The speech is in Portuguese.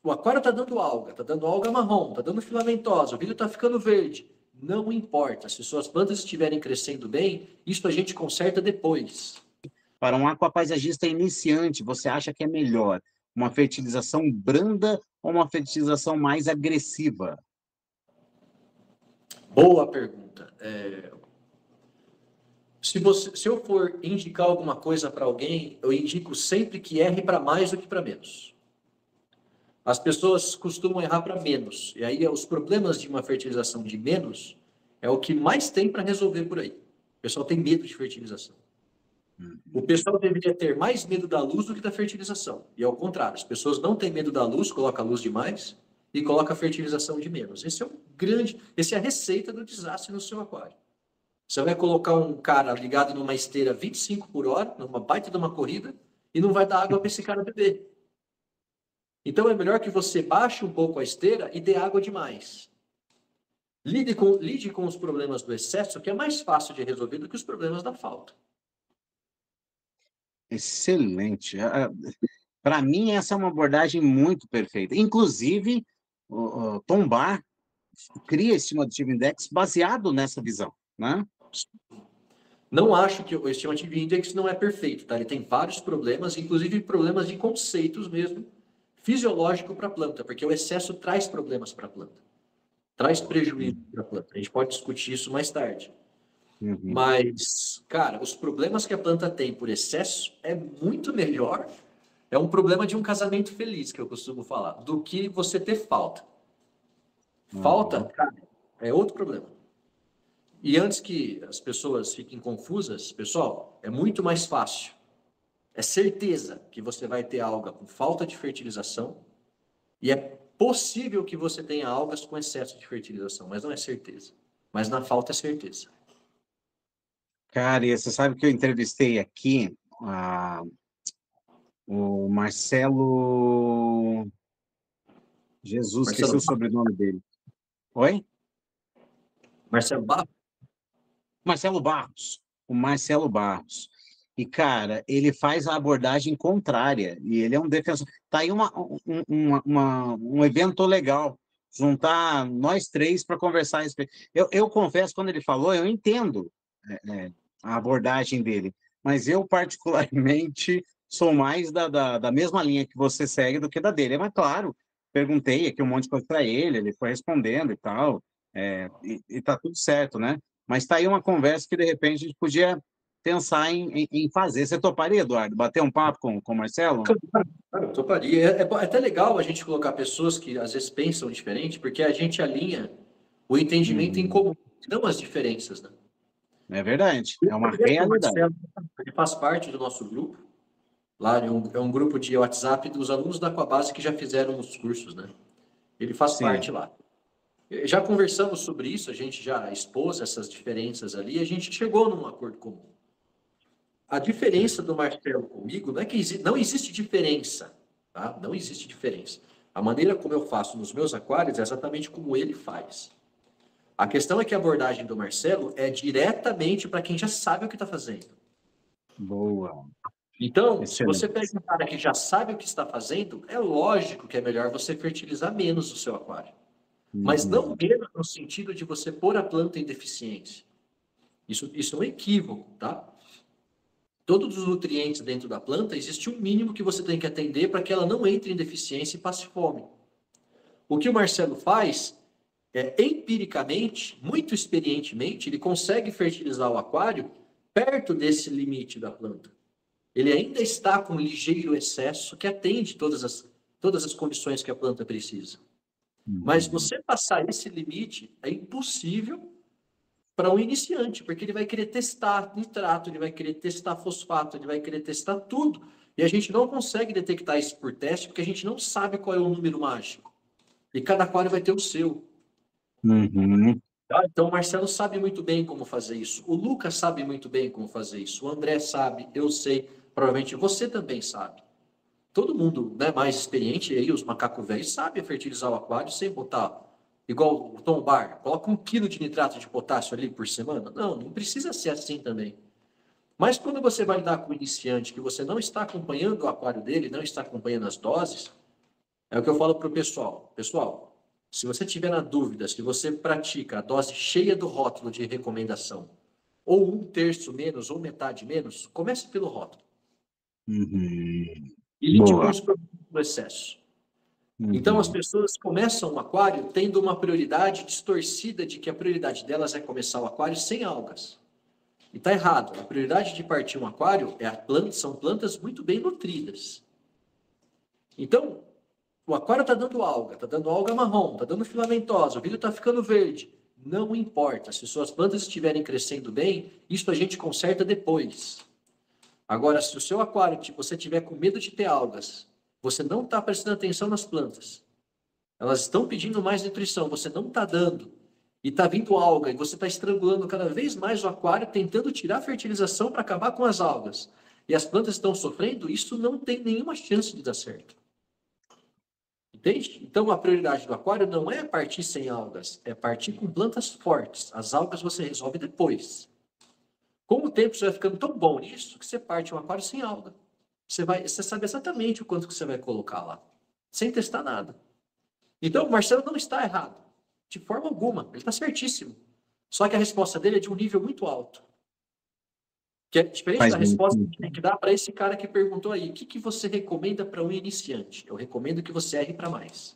O aquário está dando alga marrom, está dando filamentosa, o vidro está ficando verde. Não importa, se suas plantas estiverem crescendo bem, isso a gente conserta depois. Para um aquapaisagista iniciante, você acha que é melhor uma fertilização branda ou uma fertilização mais agressiva? Boa pergunta. Se eu for indicar alguma coisa para alguém, eu indico sempre que erre para mais do que para menos. As pessoas costumam errar para menos. E aí, os problemas de uma fertilização de menos é o que mais tem para resolver por aí. O pessoal tem medo de fertilização. O pessoal deveria ter mais medo da luz do que da fertilização. E ao contrário, as pessoas não têm medo da luz, colocam a luz demais e colocam a fertilização de menos. Essa é a receita do desastre no seu aquário. Você vai colocar um cara ligado numa esteira 25 por hora, numa baita de uma corrida, e não vai dar água para esse cara beber. Então é melhor que você baixe um pouco a esteira e dê água demais. Lide com os problemas do excesso, que é mais fácil de resolver do que os problemas da falta. Excelente. Para mim, essa é uma abordagem muito perfeita. Inclusive, o Tom Barr cria esse Estimative Index baseado nessa visão, né? Não acho que o Estimative Index não é perfeito, tá? Ele tem vários problemas, inclusive problemas de conceitos mesmo, fisiológico para a planta, porque o excesso traz problemas para a planta, traz prejuízo para a planta. A gente pode discutir isso mais tarde. Uhum. Mas, cara, os problemas que a planta tem por excesso é muito melhor. É um problema de um casamento feliz, que eu costumo falar, do que você ter falta. Falta, cara, é outro problema. E antes que as pessoas fiquem confusas, pessoal, é muito mais fácil. É certeza que você vai ter alga com falta de fertilização e é possível que você tenha algas com excesso de fertilização, mas não é certeza. Mas na falta é certeza. Cara, e você sabe que eu entrevistei aqui o Marcelo... Jesus, esqueci o sobrenome dele. Oi? Marcelo Barros? Marcelo Barros. O Marcelo Barros. E, cara, ele faz a abordagem contrária. E ele é um defensor. Tá aí um evento legal. Juntar nós três para conversar a respeito. Eu confesso, quando ele falou, eu entendo a abordagem dele. Mas eu, particularmente, sou mais da mesma linha que você segue do que da dele. Mas, claro, perguntei aqui um monte de coisa para ele foi respondendo e tal. E tá tudo certo, né? Mas tá aí uma conversa que, de repente, a gente podia pensar em fazer. Você toparia, Eduardo, bater um papo com o Marcelo? Eu toparia. É até legal a gente colocar pessoas que às vezes pensam diferente, porque a gente alinha o entendimento em comum, não as diferenças, né? É verdade, é uma O realidade. Marcelo, ele faz parte do nosso grupo. Lá é um grupo de WhatsApp dos alunos da Aquabase que já fizeram os cursos, né? Ele faz parte Sim. lá. Já conversamos sobre isso, a gente já expôs essas diferenças ali, e a gente chegou num acordo comum. A diferença do Marcelo comigo não é que não existe diferença, tá? Não existe diferença. A maneira como eu faço nos meus aquários é exatamente como ele faz. A questão é que a abordagem do Marcelo é diretamente para quem já sabe o que está fazendo. Boa. Então, se Excelente. você pega um cara que já sabe o que está fazendo, é lógico que é melhor você fertilizar menos o seu aquário. Mas não menos no sentido de você pôr a planta em deficiência. Isso é um equívoco, tá? Todos os nutrientes dentro da planta, existe um mínimo que você tem que atender para que ela não entre em deficiência e passe fome. O que o Marcelo faz empiricamente, muito experientemente, ele consegue fertilizar o aquário perto desse limite da planta. Ele ainda está com um ligeiro excesso que atende todas as condições que a planta precisa. Mas você passar esse limite é impossível para um iniciante, porque ele vai querer testar nitrato, ele vai querer testar fosfato, ele vai querer testar tudo. E a gente não consegue detectar isso por teste, porque a gente não sabe qual é o número mágico. E cada aquário vai ter o seu. Então, o Marcelo sabe muito bem como fazer isso. O Lucas sabe muito bem como fazer isso. O André sabe, eu sei. Provavelmente você também sabe. Todo mundo, né, mais experiente, aí os macacos velhos, sabe fertilizar o aquário sem botar, igual o Tom Barr, coloca 1 quilo de nitrato de potássio ali por semana. Não precisa ser assim também. Mas quando você vai lidar com o iniciante, que você não está acompanhando o aquário dele, não está acompanhando as doses, É o que eu falo para o pessoal. Pessoal, se você tiver na dúvida, se você pratica a dose cheia do rótulo de recomendação, ou 1/3 menos, ou metade menos, comece pelo rótulo. Uhum. E lide com Boa. os problemas do excesso. Então, as Uhum. pessoas começam o aquário tendo uma prioridade distorcida de que a prioridade delas é começar o aquário sem algas. E está errado. A prioridade de partir um aquário é a planta, são plantas muito bem nutridas. Então, o aquário está dando alga marrom, está dando filamentosa, o vidro está ficando verde. Não importa. Se suas plantas estiverem crescendo bem, isso a gente conserta depois. Agora, se o seu aquário, você tiver com medo de ter algas, você não está prestando atenção nas plantas, elas estão pedindo mais nutrição, você não está dando, e está vindo alga, e você está estrangulando cada vez mais o aquário, tentando tirar a fertilização para acabar com as algas, e as plantas estão sofrendo, isso não tem nenhuma chance de dar certo. Entende? Então, a prioridade do aquário não é partir sem algas, é partir com plantas fortes. As algas você resolve depois. Com o tempo, você vai ficando tão bom nisso que você parte um aquário sem alga. Você sabe exatamente o quanto que você vai colocar lá, sem testar nada. Então, o Marcelo não está errado, de forma alguma. Ele está certíssimo. Só que a resposta dele é de um nível muito alto. Que é diferente Faz da muito resposta que sentido. tem que dar para esse cara que perguntou aí. O que você recomenda para um iniciante? Eu recomendo que você erre para mais.